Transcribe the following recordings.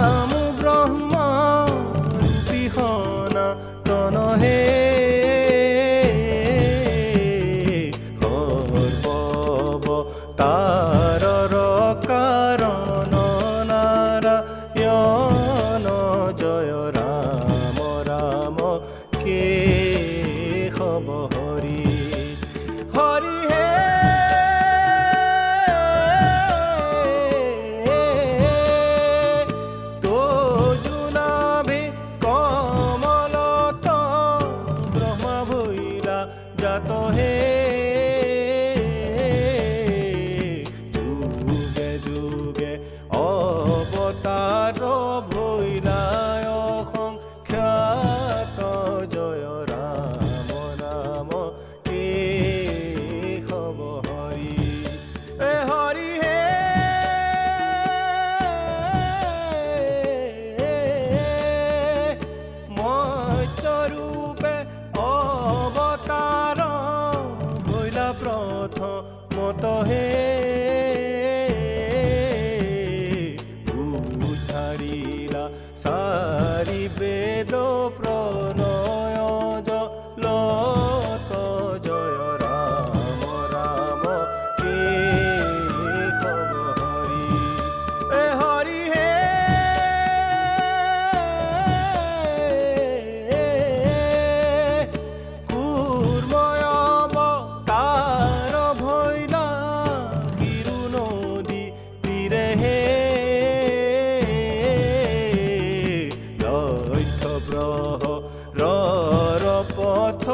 নাম ব্ৰহ্ম ৰূপিহনা তনহে সৰ্বব তাৰৰ কাৰণ নাৰায়ণ জয় ৰাম ৰাম কেশৱ হৰি হৰি হে তোজুনাভি কমলত ব্ৰহ্মা ভৈলা জাত হে যুগে যুগে অৱতাৰ ভৈলায় সংখ্যাত জয় ৰাম নাম কেশৱ হৰি হৰি হে মৎস্যৰূপে অৱতাৰ ভৈলা প্ৰথমতহে উদ্ধাৰিলা চাৰি বেদ প্ৰণয় জলত জয় ৰাম ৰাম কেশৱ হৰি হৰি হে কুৰ্ময় অৱতাৰ ভৈলা শিৰো নদী তীৰে হে লক্ষ্য ব্ৰহ্মৰ পথ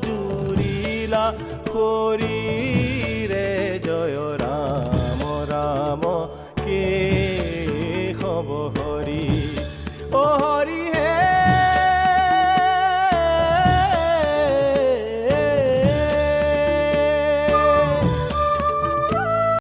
জুৰিলা শৰীৰে জয়